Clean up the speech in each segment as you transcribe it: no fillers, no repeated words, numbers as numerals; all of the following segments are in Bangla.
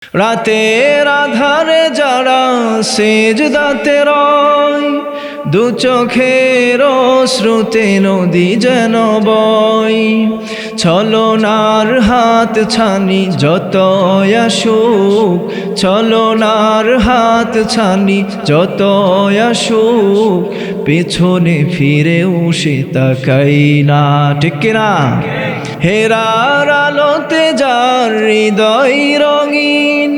রাতের আধারে যারা সেজদাতে রয়, দু চোখের অশ্রুতে নদী যেন বয়। ছলনার হাত ছানি যত আসুক, ছলনার হাত ছানি যত আসুক, পেছনে ফিরেও সে তাকাই না। ঠিক কিনা? হেরার আলোতে যার হৃদয় রঙিন,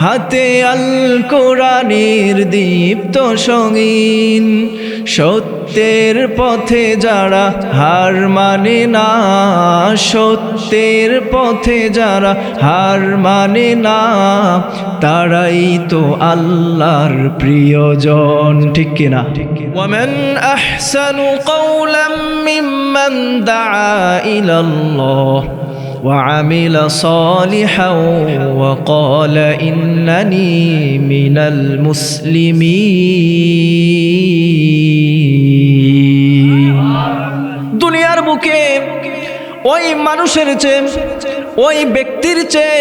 হাতে আল কোরআনের দীপ্ত সঙ্গীন। সত্যের পথে যারা হার মানে না, সত্যের পথে যারা হার মানে না, তারাই তো আল্লাহর প্রিয়জন। ঠিক কিনা? ওয়ামান আহসানু কাওলাম মিম্মান দাআ ইলাল্লাহ وعمل صالحا وقال إنني من المسلمين। দুনিয়ার বুকে ওই মানুষের চেয়ে, ওই ব্যক্তির চেয়ে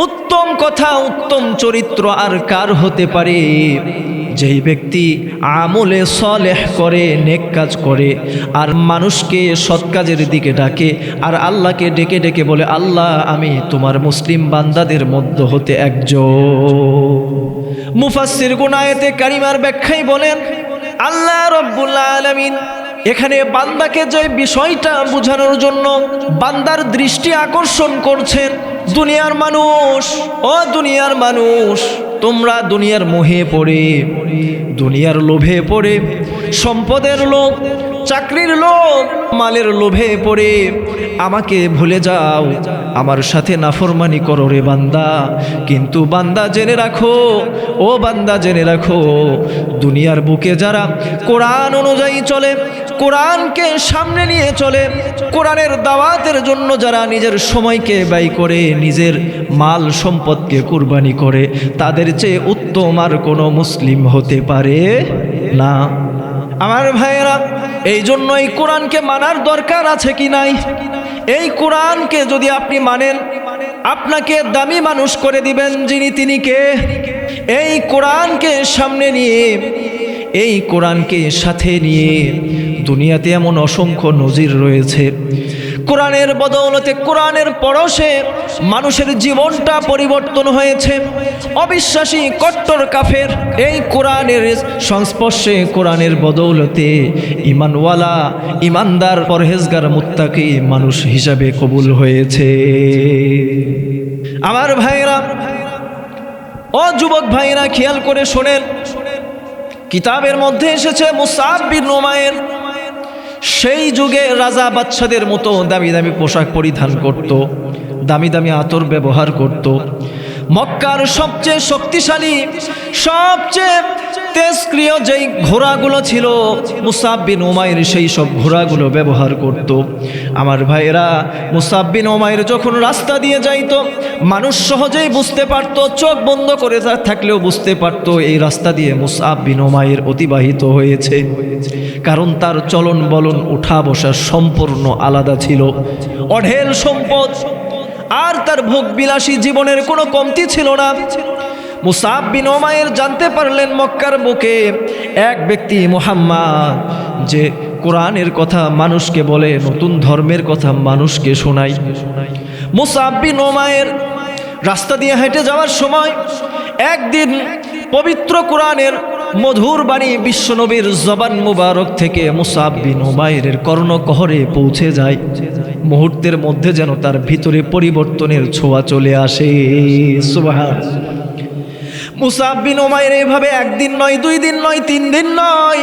উত্তম কথা, উত্তম চরিত্র আর কার হতে পারে? যেই ব্যক্তি আমলে সলেহ করে, নেক কাজ করে, আর মানুষকে সৎ কাজের দিকে ডাকে, আর আল্লাহকে ডেকে ডেকে বলে, আল্লাহ আমি তোমার মুসলিম বান্দাদের মধ্য হতে একজন। মুফাসসিরগণ আয়াতে কারিমার ব্যাখ্যায় বলেন, আল্লাহ রাব্বুল আলামিন এখানে বান্দাকে যে বিষয়টা বোঝানোর জন্য বান্দার দৃষ্টি আকর্ষণ করছেন, দুনিয়ার মানুষ, ও দুনিয়ার মানুষ, তোমরা দুনিয়ার মোহে পড়ে, দুনিয়ার লোভে পড়ে, সম্পদের লোভ, চাকরির লোভ, মালের লোভে পড়ে আমাকে ভুলে যাও, আমার সাথে নাফরমানি করো রে বান্দা। কিন্তু বান্দা জেনে রাখো, ও বান্দা জেনে রাখো, দুনিয়ার বুকে যারা কোরআন অনুযায়ী চলে, কোরআনকে সামনে নিয়ে চলে, কোরআনের দাওয়াতের জন্য যারা নিজের সময়কে ব্যয় করে, নিজের মাল সম্পদকে কুরবানি করে, তাদের চেয়ে উত্তম আর কোনো মুসলিম হতে পারে না। আমার ভাইয়েরা, এই জন্য এই কোরআনকে মানার দরকার আছে কি নাই? এই কোরআনকে যদি আপনি মানেন, আপনাকে দামি মানুষ করে দিবেন যিনি, তিনি কে? এই কোরআনকে সামনে নিয়ে, এই কোরআনকে সাথে নিয়ে দুনিয়াতে এমন অসংখ্য নজির রয়েছে। কোরআনের বদৌলতে, কোরআনের পরশে মানুষের জীবনটা পরিবর্তন হয়েছে। অবিশ্বাসী কট্টর কাফের এই কোরআনের সংস্পর্শে, কোরআনের বদৌলতে ঈমানওয়ালা, ঈমানদার, পরহেজগার, মুত্তাকি মানুষ হিসাবে কবুল হয়েছে। আমার ভাইরা, ও যুবক ভাইরা, খেয়াল করে শোনেন, কিতাবের মধ্যে এসেছে মুসআব বিন উমাইর সেই যুগে রাজা বাদশাদের মতো দামি দামি পোশাক পরিধান করত, দামি দামি আতর ব্যবহার করত। মক্কার সবচেয়ে শক্তিশালী, সবচেয়ে তেজক্রিয় যেই ঘোড়াগুলো ছিল, মুসআব বিন উমাইর সেই সব ঘোড়াগুলো ব্যবহার করত। আমার ভাইরা, মুসআব বিন উমাইর যখন রাস্তা দিয়ে যাইত, মানুষ সহজেই বুঝতে পারত, চোখ বন্ধ করে থাকলেও বুঝতে পারত এই রাস্তা দিয়ে মুসআব বিন উমাইর অতিবাহিত হয়েছে। কারণ তার চলন বলন, উঠা বসা সম্পূর্ণ আলাদা ছিল। অঢেল সম্পদ আর তার ভোগবিলাসী জীবনের কোনো কমতি ছিল না। মুসআব বিন উমাইর জানতে পারলেন মক্কার বুকে এক ব্যক্তি মুহাম্মদ, যে কোরআনের কথা মানুষকে বলে, নতুন ধর্মের কথা মানুষকে শোনায়। মুসআব বিন উমাইর রাস্তা দিয়ে হেঁটে যাওয়ার সময় একদিন পবিত্র কোরআনের মধুর বাণী বিশ্বনবীর জবান মুবারক থেকে মুসআব বিন উমাইরের কর্ণকহরে পৌঁছে যায়। মুহূর্তের মধ্যে যেন তার ভিতরে পরিবর্তনের ছোঁয়া চলে আসে। সুবহানাল্লাহ। মুসআব বিন উমাইর এইভাবে একদিন নয়, 2 দিন নয়, 3 দিন নয়,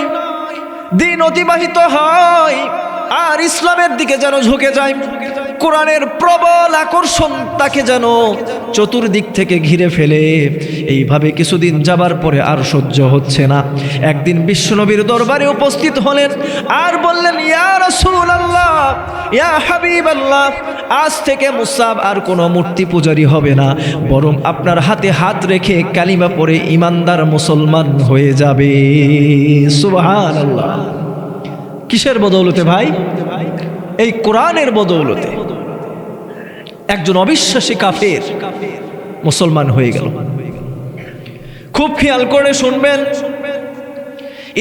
দিন অতিবাহিত হয়, আর ইসলামের দিকে যেন ঝুঁকে যায়। কোরআনের প্রবল আকর্ষণ তাকে যেন চতুর্দিক থেকে ঘিরে ফেলে। এইভাবে কিছুদিন যাবার পরে আর সহ্য হচ্ছে না। একদিন বিশ্বনবীর দরবারে উপস্থিত হলেন আর বললেন, ইয়া রাসূলুল্লাহ, ইয়া হাবিবাল্লাহ, আজ থেকে মুসআব আর কোনো মূর্তি পূজারী হবে না, বরং আপনার হাতে হাত রেখে কালিমা পড়ে ইমানদার মুসলমান হয়ে যাবে। সুবহানাল্লাহ। কিসের বদৌলতে ভাই? এই কোরআনের বদৌলতে। একজন অবিশ্বাসী কাফের মুসলমান হয়ে গেল। খুব খেয়াল করে শুনবেন,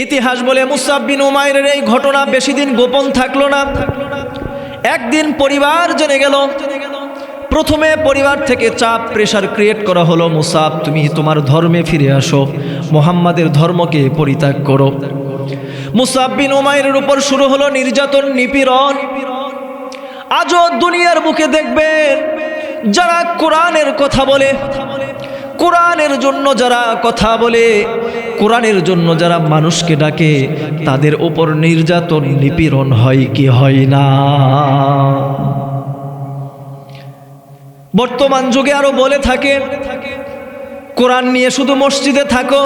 ইতিহাস বলে মুসআব বিন উমাইরের এই ঘটনা বেশি দিন গোপন থাকলো না। একদিন পরিবার জেনে গেল। প্রথমে পরিবার থেকে চাপ প্রেশার ক্রিয়েট করা হলো, মুসআব তুমি তোমার ধর্মে ফিরে আসো, মুহাম্মাদের ধর্মকে পরিত্যাগ করো। মুসআব বিন উমাইরের উপর শুরু হলো নির্যাতন, নিপীড়ন। আজও দুনিয়ার বুকে দেখবেন যারা কোরআনের কথা বলে, কোরআনের জন্য যারা কথা বলে, কোরআনের জন্য যারা মানুষকে ডাকে, তাদের উপর নির্যাতন নিপীড়ন হয় কি হয় না? বর্তমান যুগে আরো বলে থাকে কোরআন নিয়ে শুধু মসজিদে থাকো,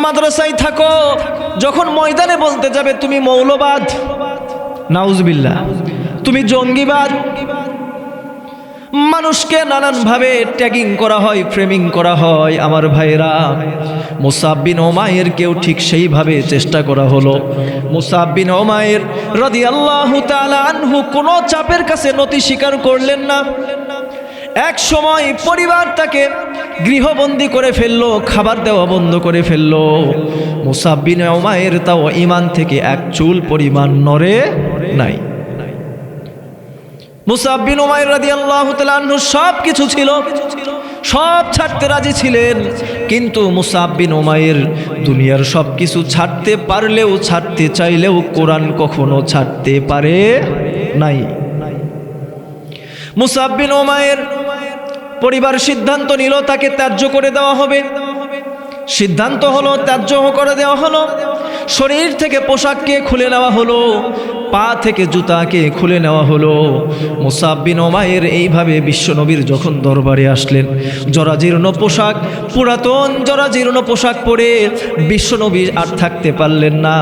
মাদ্রাসায় থাকো, যখন ময়দানে বলতে যাবে তুমি মৌলবাদ, নাউজুবিল্লাহ, তুমি জঙ্গিবাদ। মানুষকে নানানভাবে ট্যাগিং করা হয়, ফ্রেমিং করা হয়। আমার ভাইরা, মুসআব বিন উমাইর কেউ ঠিক সেইভাবে চেষ্টা করা হলো। মুসআব বিন উমাইর রাদিয়াল্লাহু তাআলা আনহু কোনো চাপের কাছে নতি স্বীকার করলেন না। এক সময় পরিবার তাকে গৃহবন্দী করে ফেললো, খাবার দেওয়া বন্ধ করে ফেললো। মুসআব বিন উমাইর তাও ঈমান থেকে এক চুল পরিমাণ নড়ে নাই। মুসআব বিন উমাইর রাদিয়াল্লাহু তাআলা আনহু সব কিছু ছিল, সব ছাড়তে রাজি ছিলেন, কিন্তু মুসআব বিন উমাইর দুনিয়ার সব কিছু ছাড়তে পারলেও, ছাড়তে চাইলেও কোরআন কখনো ছাড়তে পারে নাই। মুসআব বিন উমাইর পরিবার সিদ্ধান্ত নিল তাকে ত্যায্য করে দেওয়া হবে। সিদ্ধান্ত হলো ত্যায্য করে দেওয়া হলো। শরীর থেকে পোশাককে খুলে নেওয়া হলো, পা থেকে জুতাকে খুলে নেওয়া হলো। মুসআব বিন উমাইর এইভাবে বিশ্বনবীর যখন দরবারে আসলেন, জরাজীর্ণ পোশাক, পুরাতন জরাজীর্ণ পোশাক পরে বিশ্বনবী আর থাকতে পারলেন না।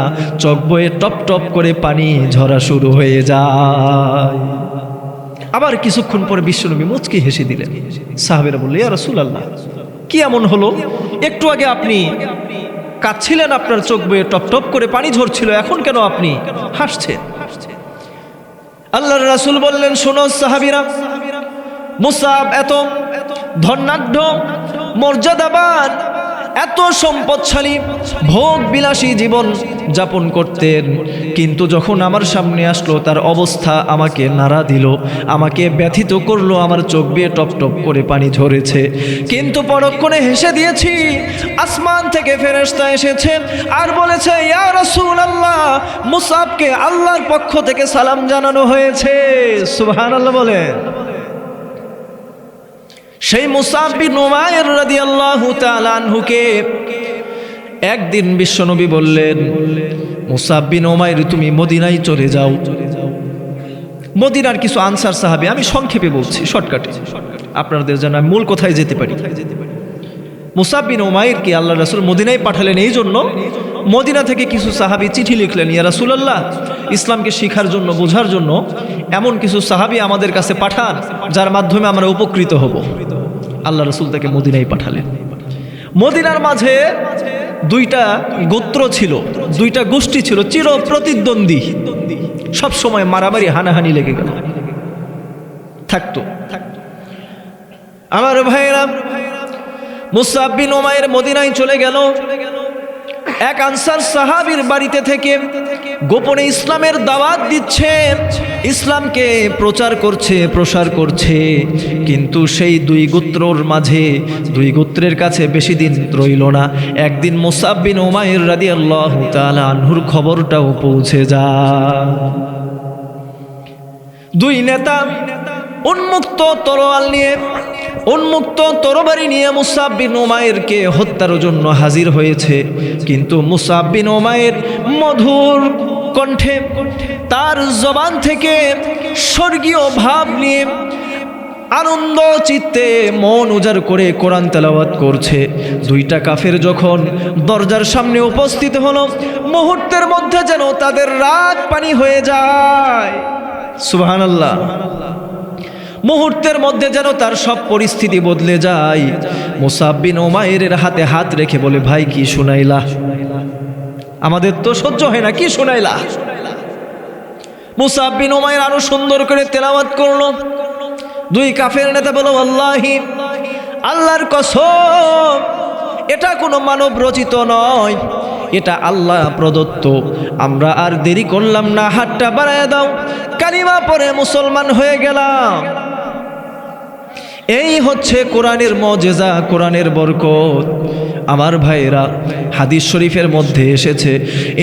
চোখ বয়ে টপ টপ করে পানি ঝরা শুরু হয়ে যায়। আবার কিছুক্ষণ পরে বিশ্বনবী মুচকি হেসে দিলেন। সাহাবীরা বললেন, ইয়া রাসূলুল্লাহ, কি এমন হলো? একটু আগে আপনি কাঁদছিলেন, আপনার চোখ বয়ে টপ টপ করে পানি ঝরছিল, এখন কেন আপনি হাসছেন? আল্লাহর রাসূল বললেন, শোনো সাহাবীরা, মুসআব এত ধনাঢ্য, মর্যাদাবান, এত সম্পদশালী, ভোগ বিলাসী জীবন যাপন করতেন, কিন্তু যখন আমার সামনে আসলো তার অবস্থা আমাকে নাড়া দিল, আমাকে ব্যথিত করলো, আমার চোখ বেয়ে টপ টপ করে পানি ঝরেছে। কিন্তু পরক্ষণে হেসে দিয়েছি। আসমান থেকে ফেরেশতা এসেছেন আর বলেছে, ইয়া রাসূলুল্লাহ, মুসআবকে আল্লাহর পক্ষ থেকে সালাম জানানো হয়েছে। সুবহানাল্লাহ বলেন। সেই মুসআব বিন উমাইর রাদিয়াল্লাহু তাআলা আনহুকে একদিন বিশ্বনবী বললেন, মুসআব বিন উমাইর তুমি মদিনায় চলে যাও। মদিনার কিছু আনসার সাহাবী, আমি সংক্ষেপে বলছি, শর্টকাটে, আপনাদের যেন আমি মূল কথায় যেতে পারি। মুসআব বিন উমাইরকে আল্লাহর রাসূল মদিনায় পাঠালেন এই জন্য, মদিনা থেকে কিছু সাহাবী চিঠি লিখলেন, ইয়া রাসূলুল্লাহ, ইসলামকে শিখার জন্য, বোঝার জন্য এমন কিছু সাহাবী আমাদের কাছে পাঠান যার মাধ্যমে আমরা উপকৃত হব। আল্লাহ রাসূল তাকে মদিনায় পাঠালেন। মদিনার মাঝে দুইটা গোত্র ছিল, দুইটা গোষ্ঠী ছিল, চির প্রতিদ্বন্দ্বী, সব সময় মারামারি হানাহানি লেগে গেল থাকতো। আমার ভাইরা, মুসআব বিন উমাইর মদিনায় চলে গেল। এক আনসার সাহাবীর বাড়িতে থেকে গোপনে ইসলামের দাওয়াত দিচ্ছে, ইসলামকে প্রচার করছে, প্রসার করছে। কিন্তু সেই দুই গোত্রর মাঝে, দুই গোত্রের কাছে বেশি দিন রইল না। একদিন মুসআব বিন উমাইর রাদিয়াল্লাহু তাআলা আনহুর খবরটাও পৌঁছে যায়। দুই নেতা উন্মুক্ত তরোয়াল নিয়ে, উন্মুক্ত তরবারি নিয়ে মুসআব বিন উমাইরকে হত্যার জন্য হাজির হয়েছে। কিন্তু মুসআব বিন উমাইর মধুর কণ্ঠে, তার জবান থেকে স্বর্গীয় ভাব নিয়ে আনন্দ চিত্তে মন উজাড় করে কোরআন তেলাওয়াত করছে। দুইটা কাফের যখন দরজার সামনে উপস্থিত হলো, মুহূর্তের মধ্যে যেন তাদের রাগ পানি হয়ে যায়। সুবহানাল্লাহ। মুহূর্তের মধ্যে যেন তার সব পরিস্থিতি বদলে যায়। মুসআব বিন উমাইরের হাতে হাত রেখে বলে, ভাই কি শুনাইলা? আমাদের তো সহ্য হয় না, কি শুনাইলা? মুসআব বিন উমাইর আরো সুন্দর করে তেলাওয়াত করলো। দুই কাফের নেতা বলো, আল্লাহি, আল্লাহর কসম, এটা কোনো মানব রচিত নয়, এটা আল্লাহ প্রদত্ত। আমরা আর দেরি করলাম না, হাতটা বাড়ায় দাও, কালিমা পড়ে মুসলমান হয়ে গেলাম। এই হচ্ছে কোরআনের মুজিজা, কোরআনের বরকত। আমার ভাইরা, হাদিস শরীফের মধ্যে এসেছে,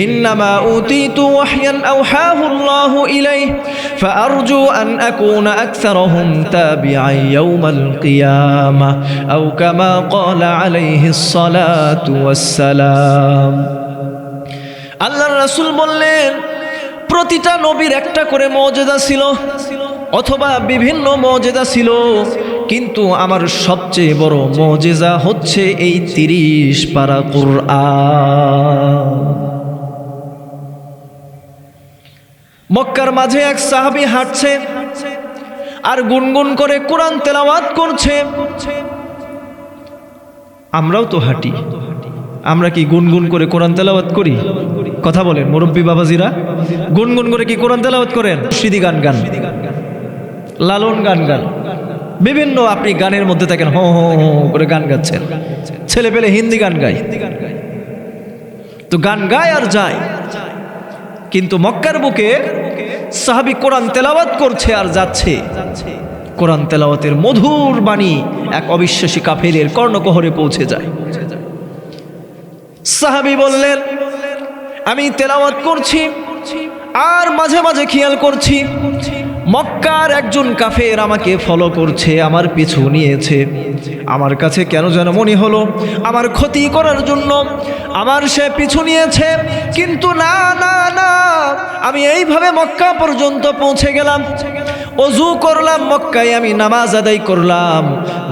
ইন্নামা উতিতু ওয়াহয়ান আওহাহু আল্লাহু ইলাইহি ফাআরজু আন আকুনা আকসারহুম তাবিআন ইয়াউমাল কিয়ামাহ আও কামা ক্বালা আলাইহিস সালাতু ওয়াস সালাম। আল্লাহর রাসূল বললেন, প্রতিটা নবীর একটা করে মুজিজা ছিল অথবা বিভিন্ন মুজিজা ছিল, কিন্তু আমার সবচেয়ে বড় মুজিজা হচ্ছে এই 30 পারা কুরআন। মক্কার মাঝে এক সাহাবী হাঁটছে আর গুনগুন করে কোরআন তেলাওয়াত করছে। আমরাও তো হাঁটি, আমরা কি গুনগুন করে কোরআন তেলাওয়াত করি? কথা বলেন মুরব্বী বাবাজিরা, গুনগুন করে কি কোরআন তেলাওয়াত করেন? সিদি গান গান, লালন গান গান, বিভিন্ন আপনি গানের মধ্যে থাকেন, হো হো হো করে গান গাচ্ছেন। ছেলে পেলে হিন্দি গান গায়, তো গান গায় আর যায়। কিন্তু মক্কার বুকে সাহাবী কোরআন তেলাওয়াত করছে আর যাচ্ছে। কোরআন তেলাওয়াতের মধুর বাণী এক অবিশ্বাসী কাফেরের কর্ণকোহরে পৌঁছে যায়। সাহাবী বললেন, আমি তেলাওয়াত করছি আর মাঝে মাঝে খেয়াল করছি মক্কার একজন কাফের আমাকে ফলো করছে, আমার পিছু নিয়েছে। আমার কাছে কেন যেন মনে হলো আমার ক্ষতি করার জন্য আমার সে পিছু নিয়েছে। কিন্তু না না না, আমি এইভাবে মক্কা পর্যন্ত পৌঁছে গেলাম, ওযু করলাম, মক্কায় আমি নামাজ আদায় করলাম,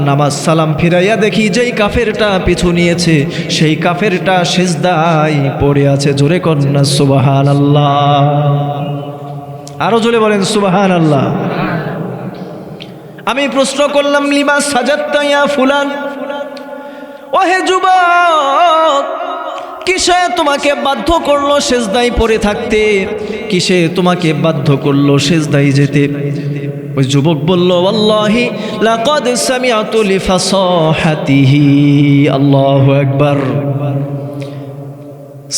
নামাজ সালাম ফিরাইয়া দেখি যেই কাফেরটা পিছু নিয়েছে সেই কাফেরটা সিজদায় পড়ে আছে। জোরে কন্যা সুবহানাল্লাহ, আরো জোরে বলেন সুবহানাল্লাহ। আমি প্রশ্ন করলাম, লিমা সাজাদতা ইয়া ফুলান, ওহে যুবক, কিসে তোমাকে বাধ্য করলো সিজদায় পড়ে থাকতে? কিসে তোমাকে বাধ্য করলো সিজদায় যেতে? ওই যুবক বলল, ওয়াল্লাহি লাকাদ সামিআতু লিফাসাহাতিহি। আল্লাহু আকবার।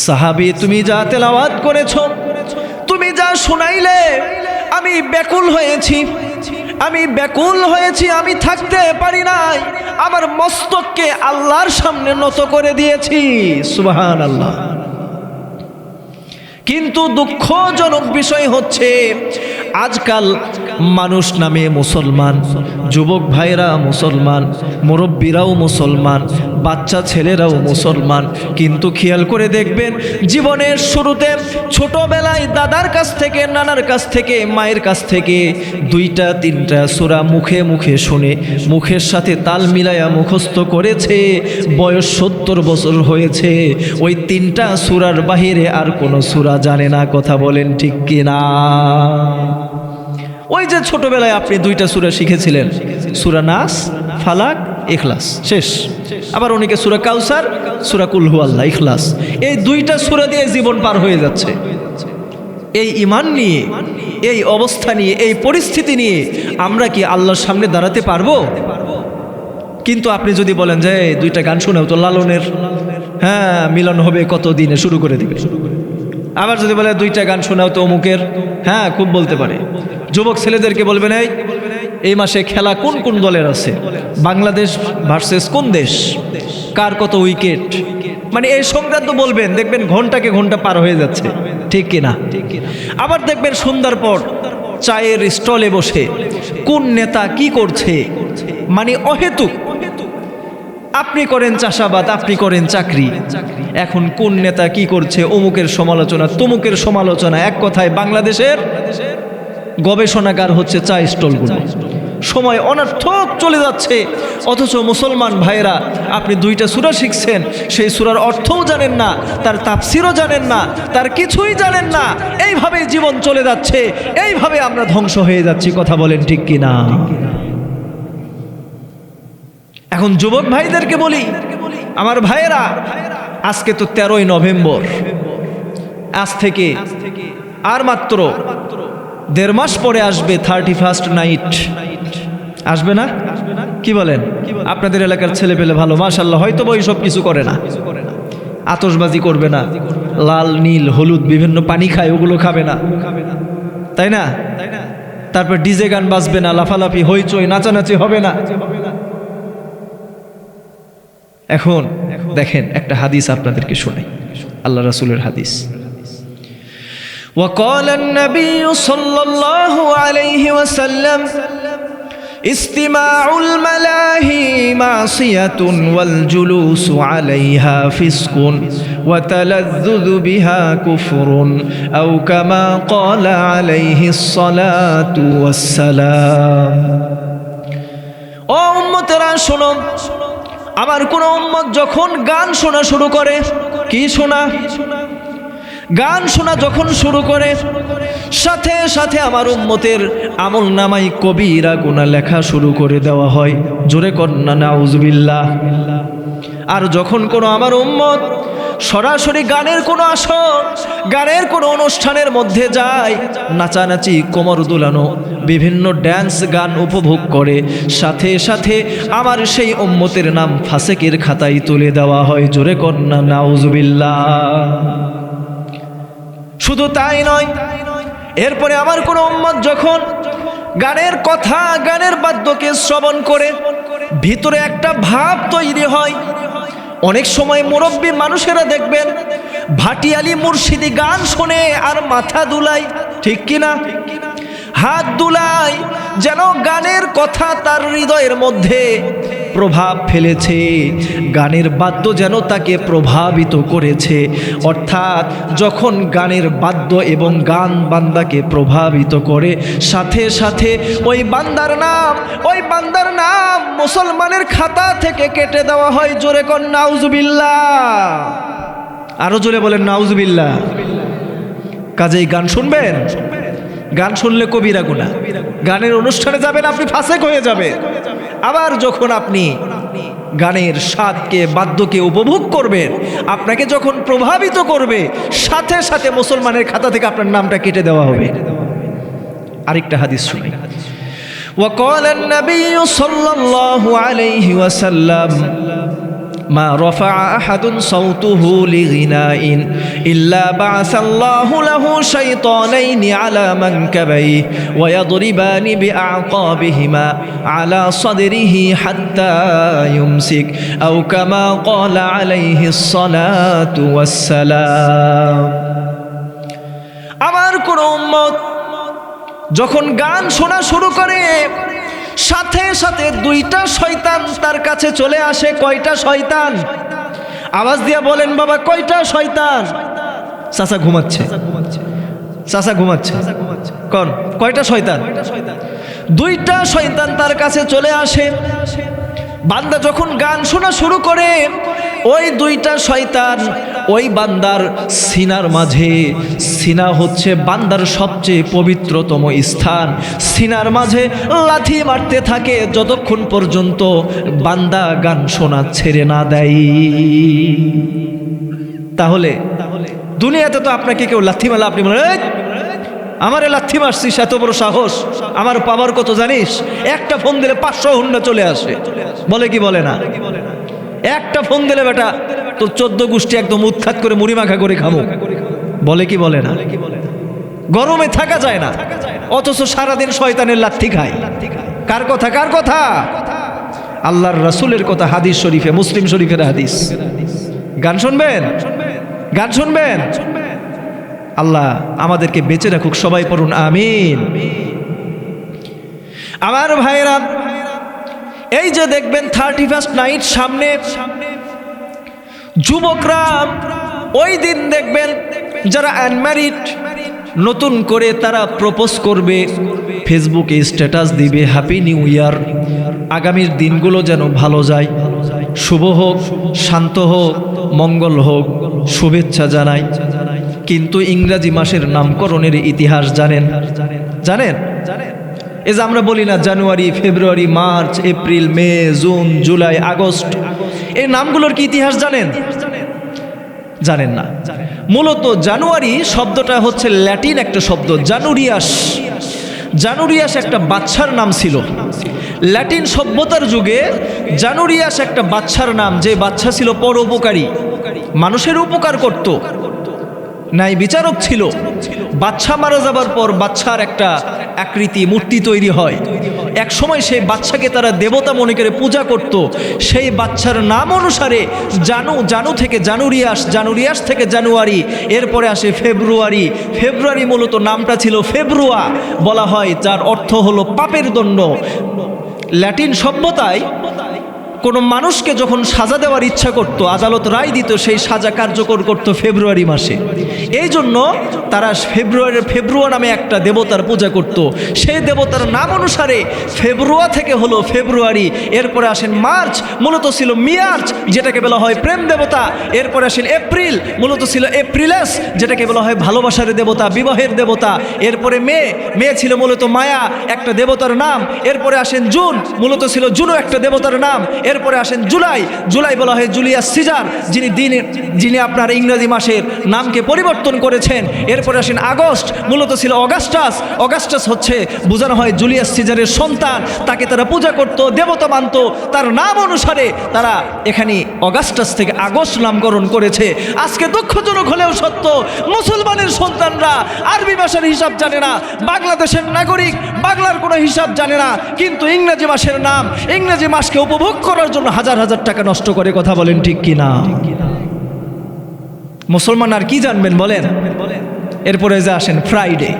সাহাবী, তুমি যা তেলাওয়াত করেছো, তুমি যা শুনাইলে, আমি ব্যাকুল হয়েছি, আমি ব্যাকুল হয়েছি, আমি থাকতে পারি নাই, আমার মস্তককে আল্লাহর সামনে নত করে দিয়েছি। সুবহানাল্লাহ। কিন্তু দুঃখজনক বিষয় হচ্ছে আজকাল মানুষ নামে মুসলমান, যুবক ভাইরা মুসলমান, মুরব্বীরাও মুসলমান, বাচ্চা ছেলেরাও মুসলমান, কিন্তু খেয়াল করে দেখবেন জীবনের শুরুতে ছোটবেলায় দাদার কাছ থেকে, নানার কাছ থেকে, মায়ের কাছ থেকে 2-3টা সূরা মুখে মুখে শুনে মুখের সাথে তাল মিলায়া মুখস্থ করেছে। বয়স 70 বছর হয়েছে, ওই 3টা সূরার বাহিরে আর কোনো সূরা জানে না। কথা বলেন ঠিক কিনা? ওই যে ছোটবেলায় আপনি 2টা সূরা শিখেছিলেন, সূরা নাস, ফালাক, ইখলাস, শেষ। আবার অনেকে সূরা কাউসার, সূরা কুল হুয়াল্লাহ, ইখলাস, এই 2টা সূরা দিয়ে জীবন পার হয়ে যাচ্ছে। এই ঈমান নিয়ে, এই অবস্থা নিয়ে, এই পরিস্থিতি নিয়ে আমরা কি আল্লাহর সামনে দাঁড়াতে পারবো? কিন্তু আপনি যদি বলেন যে 2টা গান শোনাও তো লালনের, হ্যাঁ মিলন হবে কত দিনে, শুরু করে দিবে। আবার যদি বলে 2টা গান শোনাও তো অমুকের, হ্যাঁ খুব বলতে পারে। যুবক ছেলেদেরকে বলবেন, এই মাসে খেলা কোন কোন দলের আছে, বাংলাদেশ ভার্সেস কোন দেশ, কার কত উইকেট, মানে এই সংক্রান্ত বলবেন, দেখবেন ঘন্টাকে ঘন্টা পার হয়ে যাচ্ছে, ঠিক কিনা? আবার দেখবেন সন্ধ্যার পর চায়ের স্টলে বসে কোন নেতা কি করছে, মানে অহেতুক। আপনি করেন চাষাবাদ, আপনি করেন চাকরি, এখন কোন নেতা কি করছে, অমুকের সমালোচনা, তমুকের সমালোচনা। এক কথায় বাংলাদেশের গবেষণাগার হচ্ছে চা স্টলগুলো। সময় অনর্থক চলে যাচ্ছে, অথচ মুসলমান ভাইরা আপনি 2টা সূরা শিখছেন, সেই সূরার অর্থও জানেন না, তার তাফসিরও জানেন না, তার কিছুই জানেন না। এইভাবেই জীবন চলে যাচ্ছে, এইভাবে আমরা ধ্বংস হয়ে যাচ্ছি। কথা বলেন ঠিক কিনা? এখন যুবক ভাইদেরকে বলি, আমার ভাইয়েরা, আজকে তো 13ই নভেম্বর, আজ থেকে আর মাত্র 1.5 মাস পরে আসবে 31st নাইট, আসবে না? কি বলেন? আপনাদের এলাকার ছেলে পেলে ভালো মাশাআল্লাহ, হয়তো ওই সব কিছু করে না, আতশবাজি করবে না, লাল নীল হলুদ বিভিন্ন পানি খায়, ওগুলো খাবে না, তাই না? তারপর ডিজে গান বাজবে না, লাফালাফি হইচই নাচানাচি হবে না। এখন দেখেন একটা হাদিস আপনাদেরকে শোনাই, আল্লাহ রাসূলের হাদিস। وقال النبي صلى الله عليه وسلم استماع الملاهي معصية والجلوس عليها فسق وتلذذ بها كفر أو كما قال عليه الصلاة والسلام। ও উম্মতেরা শোনো, আমার কোন উম্মত যখন গান শোনা শুরু করে, কি শোনা? গান শোনা যখন শুরু করে, সাথে সাথে আমার উম্মতের আমল নামাই কবিরা গুনাহ লেখা শুরু করে দেওয়া হয়। জোরে কন্না নাউজুবিল্লাহ। আর যখন কোনো আমার উম্মত সরাসরি গানের কোনো আসর, গানের কোনো অনুষ্ঠানের মধ্যে যায়, নাচানাচি, কোমর দুলানো, বিভিন্ন ড্যান্স গান উপভোগ করে, সাথে সাথে আমার সেই উম্মতের নাম ফাসেকের খাতায় তুলে দেওয়া হয়। জোরে কন্না নাউজুবিল্লাহ। শুধু তাই নয়, এরপরে আমার কোন উম্মত যখন গানের কথা, গানের বাদ্যকে শ্রবণ করে ভিতরে একটা ভাব তৈরি হয়। অনেক সময় মুরব্বী মানুষেরা দেখবেন ভাটিয়ালি মুর্শিদি গান শোনে আর মাথা দুলায়, ঠিক কিনা? হাত দুলায়, যেন গানের কথা তার হৃদয়ের মধ্যে প্রভাব ফেলেছে, গানের বাদ্য যেন তাকে প্রভাবিত করেছে। অর্থাৎ যখন গানের বাদ্য এবং গান বান্দাকে প্রভাবিত করে, সাথে সাথে ওই বান্দার নাম মুসলমানের খাতা থেকে কেটে দেওয়া হয়। জোরে কর নাউজুবিল্লাহ। আরো জোরে বলেন নাউজুবিল্লাহ। কাজেই গান শুনবেন, গান শুনলে কবিরা গুনাহ। গানের অনুষ্ঠানে যাবেন, আপনি ফাসেক হয়ে যাবে। আবার যখন আপনি গানের স্বাদকে, বাদ্যকে উপভোগ করবেন, আপনাকে যখন প্রভাবিত করবে, সাথে সাথে মুসলমানের খাতা থেকে আপনার নামটা কেটে দেওয়া হবে। আরেকটা হাদিস শুনি। وقال النبي صلى الله عليه وسلم ما رفع أحد صوته لغناء إلا بعث الله له شيطانين على منكبيه ويضربان بأعقابهما على صدره حتى يمسك أو كما قال عليه الصلاة والسلام। আমার কোন উম্মত যখন গান শোনা শুরু করে, সাথে সাথে দুইটা শয়তান তার কাছে চলে আসে। কয়টা শয়তান? আওয়াজ দিয়া বলেন বাবা, কয়টা শয়তান? চাচা ঘুমাচ্ছে, চাচা ঘুমাচ্ছে, কোন কয়টা শয়তান? দুইটা শয়তান তার কাছে চলে আসে। বান্দা যখন গান শোনা শুরু করে, ওই দুইটা শয়তান ওই বান্দার সিনার মাঝে, সিনা হচ্ছে বান্দার সবচেয়ে পবিত্রতম স্থান, সিনার মাঝে লাথি মারতে থাকে যতক্ষণ পর্যন্ত বান্দা গান শোনা ছেড়ে না দেয়। তাহলে দুনিয়াতে তো আপনাকে কেউ লাথি মারলে আপনি বলেন, আমারে লাথি মারছিস, এত বড় সাহস, আমার পাওয়ার কত জানিস? একটা ফোন দিলে 500 হুন্ডা চলে আসে, বলে কি বলে না? একটা ফোন দিলে বেটা তোর 14 গোষ্ঠী একদম উৎখাত করে মুড়ি মাখা করে খামো, বলে কি বলে না? গরমে থাকা যায় না, অথচ সারাদিন শয়তানের লাথি খায়। কার কথা? কার কথা? আল্লাহর রাসূলের কথা, হাদিস শরীফে, মুসলিম শরীফের হাদিস। গান শুনবেন, গান শুনবেন। আল্লাহ আমাদেরকে বেঁচে রাখুক, সবাই পড়ুন আমিন। আমার ভাইরা, এই যে দেখবেন 31st নাইট সামনে, যুবকরা ওই দিন দেখবেন যারা আনম্যারিড, নতুন করে তারা প্রপোজ করবে, ফেসবুকে স্ট্যাটাস দিবে হ্যাপি নিউ ইয়ার, আগামীর দিনগুলো যেন ভালো যায়, শুভ হোক, শান্ত হোক, মঙ্গল হোক, শুভেচ্ছা জানাই। কিন্তু ইংরাজি মাসের নামকরণের ইতিহাস জানেন? জানেন? এই যে আমরা বলি না জানুয়ারি, ফেব্রুয়ারি, মার্চ, এপ্রিল, মে, জুন, জুলাই, আগস্ট, এই নামগুলোর কি ইতিহাস জানেন? জানেন না। মূলত জানুয়ারি শব্দটা হচ্ছে ল্যাটিন একটা শব্দ, জানুরিয়াস। জানুরিয়াস একটা বাচ্চার নাম ছিল। ল্যাটিন সভ্যতার যুগে জানুরিয়াস একটা বাচ্চার নাম, যে বাচ্চা ছিল পরোপকারী, মানুষের উপকার করত, ন্যায় বিচারক ছিল। বাচ্চা মারা যাবার পর বাচ্চার একটা আকৃতি মূর্তি তৈরি হয়। এক সময় সেই বাচ্চাকে তারা দেবতা মনে করে পূজা করত। সেই বাচ্চার নাম অনুসারে জানু থেকে জানুরিয়াস, জানুরিয়াস থেকে জানুয়ারি, এরপরে আসে ফেব্রুয়ারি। ফেব্রুয়ারি মূলত নামটা ছিল ফেব্রুয়া বলা হয়, যার অর্থ হলো পাপের দণ্ড। ল্যাটিন সভ্যতায় কোনো মানুষকে যখন সাজা দেওয়ার ইচ্ছা করত, আদালত রায় দিত, সেই সাজা কার্যকর করত ফেব্রুয়ারি মাসে। এই জন্য তারা ফেব্রুয়া নামে একটা দেবতার পূজা করত। সেই দেবতার নাম অনুসারে ফেব্রুয়া থেকে হলো ফেব্রুয়ারি। এরপরে আসেন মার্চ, মূলত ছিল মিয়ার্চ, যেটাকে বলা হয় প্রেম দেবতা। এরপরে আসেন এপ্রিল, মূলত ছিল এপ্রিলেস, যেটাকে বলা হয় ভালোবাসার দেবতা, বিবাহের দেবতা। এরপরে মে ছিল মূলত মায়া, একটা দেবতার নাম। এরপরে আসেন জুন, মূলত ছিল জুনো, একটা দেবতার নাম। এরপরে আসেন জুলাই বলা হয় জুলিয়াস সিজার, যিনি আপনার ইংরেজি মাসের নামকে পরিবর্তন করেছেন। এরপরে আসেন আগস্ট, মূলত ছিল অগাস্টাস হচ্ছে বোঝানো হয় জুলিয়াস সিজারের সন্তান, তাকে তারা পূজা করত, দেবতা মানত। তার নাম অনুসারে তারা এখানে অগাস্টাস থেকে আগস্ট নামকরণ করেছে। আজকে দুঃখজনক হলেও সত্য, মুসলমানের সন্তানরা আরবি ভাষার হিসাব জানে না, বাংলাদেশের নাগরিক বাংলার কোনো হিসাব জানে না, কিন্তু ইংরেজি মাসের নাম, ইংরেজি মাসকে উপভোগ করার জন্য হাজার হাজার টাকা নষ্ট করে। কথা বলেন ঠিক কিনা? মুসলমান আর কি জানবেন বলেন? এরপরে যে আসেন ফ্রাইডে,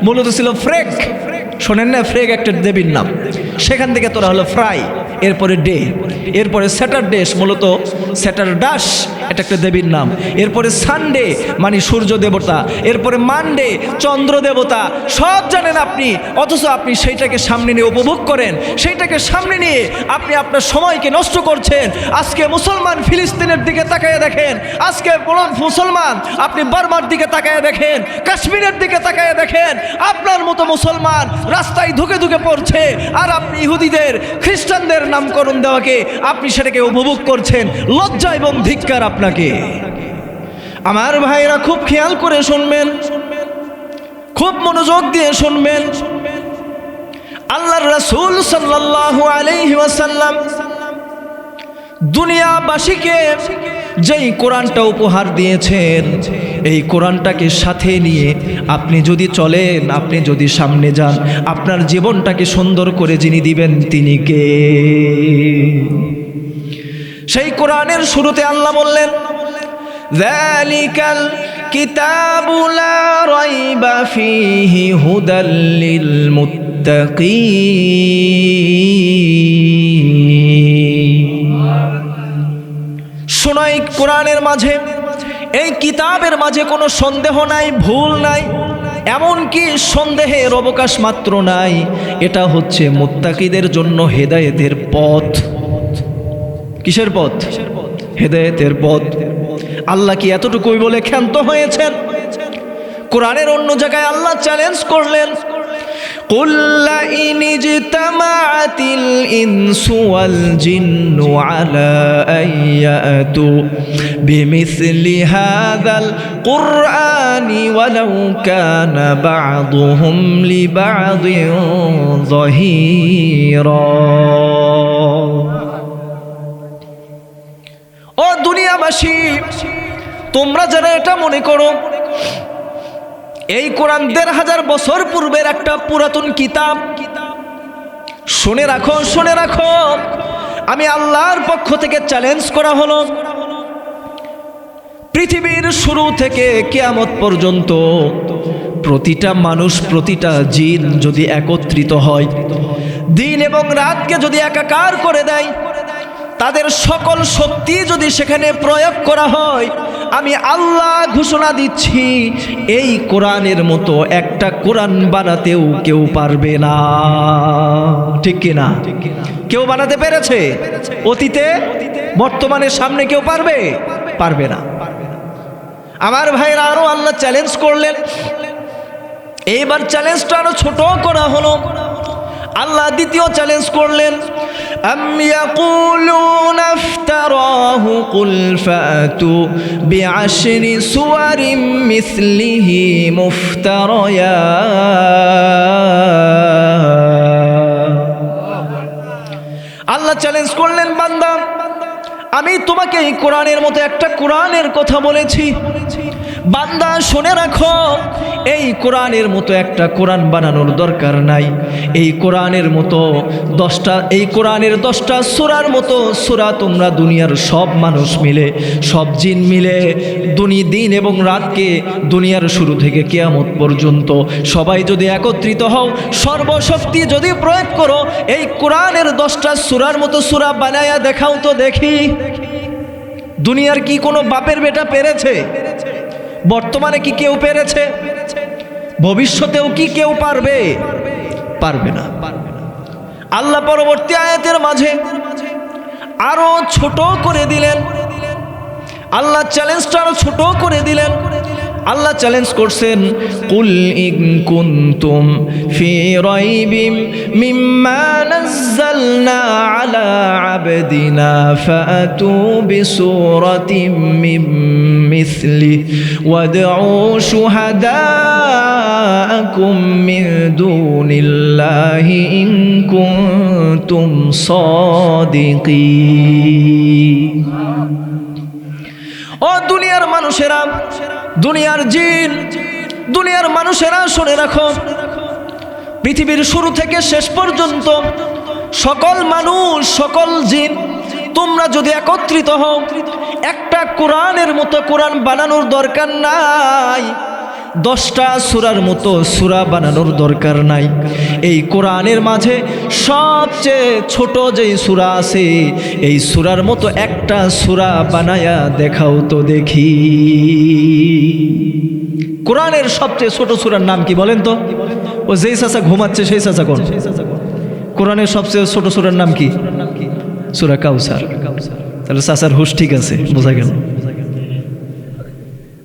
মূলত ছিল ফ্রেক, শোনেন না, ফ্রেক একটা দেবীর নাম, সেখান থেকে তোরা হলো ফ্রাই। এরপরে ডে, এরপরে স্যাটারডে, মূলত স্যাটারডাস, এটা একটা দেবীর নাম। এরপরে সানডে মানে সূর্য দেবতা। এরপরে মানডে চন্দ্র দেবতা। সব জানেন আপনি, অথচ আপনি সেইটাকে সামনে নিয়ে উপভোগ করেন, সেইটাকে সামনে নিয়ে আপনি আপনার সময়কে নষ্ট করছেন। আজকে মুসলমান ফিলিস্তিনের দিকে তাকায় দেখেন, আজকে মুসলমান আপনি বার্মার দিকে তাকায় দেখেন, কাশ্মীরের দিকে তাকায় দেখেন, আপনার মতো মুসলমান রাস্তায় ধুকে ধুকে পড়ছে, আর আপনি ইহুদিদের, খ্রিস্টানদের নামকরণ দেওয়াকে আপনি সেটাকে উপভোগ করছেন। লজ্জা এবং ধিক্কার আপনাকে। আমার ভাইরা খুব খেয়াল করে শুনবেন, খুব মনোযোগ দিয়ে শুনবেন। আল্লাহর রাসূল সাল্লাল্লাহু আলাইহি ওয়াসাল্লাম দুনিয়াবাসীকে যেই কোরআনটা উপহার দিয়েছেন, এই কোরআনটাকে সাথে নিয়ে আপনি যদি চলেন, আপনি যদি সামনে যান, আপনার জীবনটাকে সুন্দর করে যিনি দিবেন তিনি কে? সেই কোরআনের শুরুতে আল্লাহ বললেন, যালিকাল কিতাবু লা রাইবা ফীহি হুদাল লিল মুত্তাকিন। শোনো, এই কোরআনের মাঝে, এই কিতাবের মাঝে কোনো সন্দেহ নাই, ভুল নাই, এমনকি সন্দেহের অবকাশ মাত্র নাই। এটা হচ্ছে মুত্তাকিদের জন্য হেদায়েতের পথ। কিসের পথ? হেদায়েতের পথ। আল্লাহ কি এতটুকুই বলে ক্ষান্ত হয়েছেন? কোরআনের অন্য জায়গায় আল্লাহ চ্যালেঞ্জ করলেন, قل لئن اجتمعت الإنس والجن على أن يأتوا بمثل هذا القرآن ولو كان بعضهم لبعض ظهيرا। ও দুনিয়াবাসী, তোমরা যারা এটা মনে করো এই কোরআন ১৫০০ বছর পূর্বের একটা পুরাতন কিতাব, শুনে রাখো, শুনে রাখো, আমি আল্লাহর পক্ষ থেকে চ্যালেঞ্জ করা হলো, পৃথিবীর শুরু থেকে কিয়ামত পর্যন্ত প্রতিটা মানুষ, প্রতিটা জিন যদি একত্রিত হয়, দিন এবং রাতকে যদি একাকার করে দেয়, তাদের সকল শক্তি যদি সেখানে প্রয়োগ করা হয়, আমি আল্লাহ ঘোষণা দিচ্ছি এই কোরআনের মতো একটা কোরআন বানাতেও কেউ পারবে না। ঠিক কিনা? কেউ বানাতে পেরেছে অতীতে, বর্তমানে, সামনে কেউ পারবে? পারবে না। আমার ভাইরা, আরো আল্লাহ চ্যালেঞ্জ করলেন। এইবার চ্যালেঞ্জটা আরো ছোট করা হলো। আল্লাহ দ্বিতীয় চ্যালেঞ্জ করলেন, أم يقولون افتراه قل فأتوا بعشر سور مثله مفتريات আল্লাহ চ্যালেঞ্জ করলেন, বান্দা আমি তোমাকে এই কোরআনের মতো একটা কোরআনের কথা বলেছি, বান্দা শুনে রাখো, এই কোরআনের মতো একটা কোরআন বানানোর দরকার নাই। এই কোরআনের মতো 10টা সূরার মতো সূরা তোমরা দুনিয়ার সব মানুষ মিলে, সব জিন মিলে দিন এবং রাতকে, দুনিয়ার শুরু থেকে কিয়ামত পর্যন্ত সবাই যদি একত্রিত হও, সর্বশক্তি যদি প্রয়োগ করো, এই কোরআনের 10টা সূরার মতো সূরা বানায়া দেখাও তো দেখি। দুনিয়ার কি কোনো বাপের বেটা পেরেছে? বর্তমানে কি কেউ পেরেছে? ভবিষ্যতেও কি কেউ পারবে? পারবে না। আল্লাহ পরবর্তী আয়াতের মাঝে আরো ছোট করে দিলেন, আল্লাহ চ্যালেঞ্জটা আরো ছোট করে দিলেন। আল্লাহ চ্যালেঞ্জ করছেন, কুল ইন কুনতুম ফি রাইবিম মিম্মা নাযালনা আলা আবদিনা ফাতু বিসূরাতিম মিন মিসলি ওয়াদউ শুহাদাআকুম মিন দুনিল্লাহি ইন কুনতুম সাদিকিন। ও দুনিয়ার মানুষেরা, দুনিয়ার জিন, দুনিয়ার মানুষেরা শুনে রাখো, পৃথিবীর শুরু থেকে শেষ পর্যন্ত সকল মানুষ, সকল জিন, তোমরা যদি একত্রিত হও, একটা কোরআনের মতো কোরআন বানানোর দরকার নাই, 10টা সূরার মতো সূরা বানানোর দরকার নাই। এই কোরআনের মাঝে সবচেয়ে ছোট যেই সূরা আছে, এই সূরার মতো একটা সূরা বানায়া দেখাও তো দেখি। কোরআনের সবচেয়ে ছোট সূরার নাম কি বলেন তো? ও যেই চাচা ঘুমাচ্ছে সেই চাচা কোন? কোরআনের সবচেয়ে ছোট সূরার নাম কি? সূরা কাউসার। তাহলে চাচার হুশ ঠিক আছে, বোঝা গেল।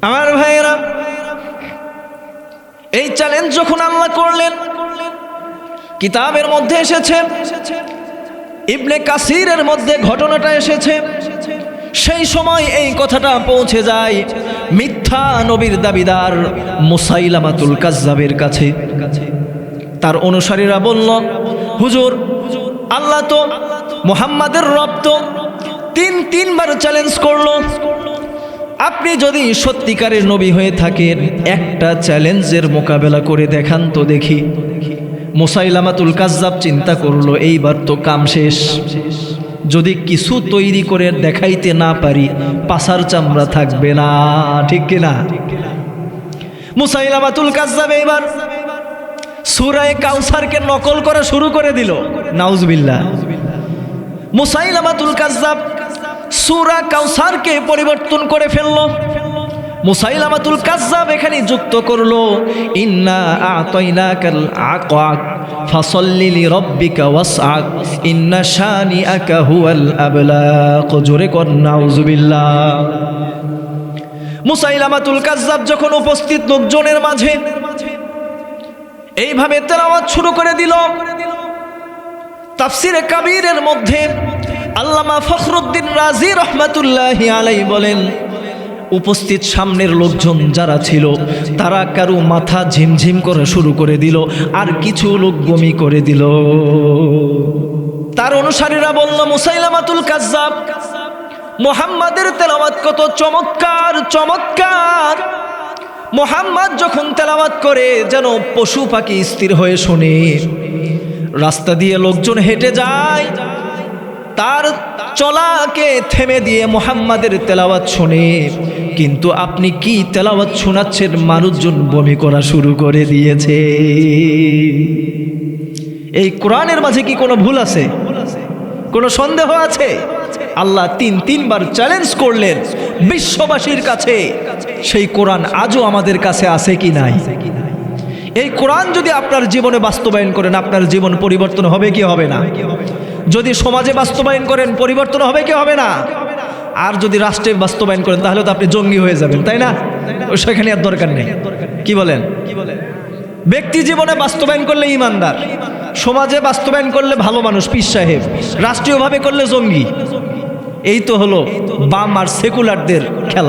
আমার ভাইয়েরা, এই চ্যালেঞ্জ যখন আল্লাহ করলেন, কিতাবের মধ্যে এসেছে, ইবনে কাসিরের মধ্যে ঘটনাটা এসেছে, সেই সময় এই কথাটা পৌঁছে যায় মিথ্যা নবীর দাবিদার মুসাইলামাতুল কাজ্জাবের কাছে। তার অনুসারীরা বলল, হুজুর, আল্লাহ তো, মুহাম্মাদের রব তো তিনবার চ্যালেঞ্জ করলো, আপনি যদি সত্যিকারের নবী হয়ে থাকেন, একটা চ্যালেঞ্জের মোকাবেলা করে দেখান তো দেখি। মুসাইলামাতুল কাজ্জাব চিন্তা করলো, এইবার তো কাম শেষ, যদি কিছু তৈরি করে দেখাইতে না পারি, পাছার চামড়া থাকবে না, ঠিক কিনা? মুসাইলামাতুল কাজ্জাব এইবার সূরা কাউসারকে নকল করা শুরু করে দিল। নাউজুবিল্লাহ। মুসাইলামাতুল কাজ্জাব সূরা কাউসারকে পরিবর্তন করে ফেলল। মুসাইলামাতুল কাজ্জাব এখানে যুক্ত করলো, ইন্না আ'তাইনাকাল আ'কাক ফাসাল্লি লিরাব্বিকা ওয়াসআক ইন্না শানিআকা হুয়াল আবলাক। জোরে কর নাউজুবিল্লাহ। মুসাইলামাতুল কাজ্জাব যখন উপস্থিত লোকজনের মাঝে এইভাবে তেলাওয়াত শুরু করে দিল, তাফসিরে কাবীরের মধ্যে আল্লামা ফখরুদ্দিন রাজি রহমাতুল্লাহি আলাইহি বলেন, উপস্থিত সামনের লোকজন যারা ছিল, তারা কারো মাথা ঝিমঝিম করে শুরু করে দিল, আর কিছু লোক বমি করে দিল। তার অনুসারীরা বলল, মুসাইলামাতুল কাজ্জাব, মুহাম্মাদের তেলাওয়াত কত চমৎকার চমৎকার, মুহাম্মদ যখন তেলাওয়াত করে যেন পশু পাখি স্থির হয়ে শোনে। রাস্তা দিয়ে লোকজন হেঁটে যায়, তার চলাকে থেমে দিয়ে মুহাম্মাদের তেলাওয়াত শোনে, কিন্তু আপনি কি তেলাওয়াত শোনাচ্ছেন, মানুষজন বমি করা শুরু করে দিয়েছে। এই কোরআনের মাঝে কি কোনো ভুল আছে? কোনো সন্দেহ আছে? আল্লাহ তিনবার চ্যালেঞ্জ করলেন বিশ্ববাসীর কাছে। সেই কোরআন আজও আমাদের কাছে আছে কি নাই? এই কোরআন যদি আপনার জীবনে বাস্তবায়ন করেন, আপনার জীবন পরিবর্তন হবে কি হবে না? যদি সমাজে বাস্তবায়ন করেন, পরিবর্তন হবে কি হবে না? আর যদি রাষ্ট্রে বাস্তবায়ন করেন, তাহলে তো আপনি জঙ্গি হয়ে যাবেন, তাই না? সেখানে আর দরকার নেই। কি বলেন? ব্যক্তি জীবনে বাস্তবায়ন করলে ইমানদার, সমাজে বাস্তবায়ন করলে ভালো মানুষ, পীর সাহেব, রাষ্ট্রীয়ভাবে করলে জঙ্গি। এই তো হলো বাম আর সেকুলারদের খেলা।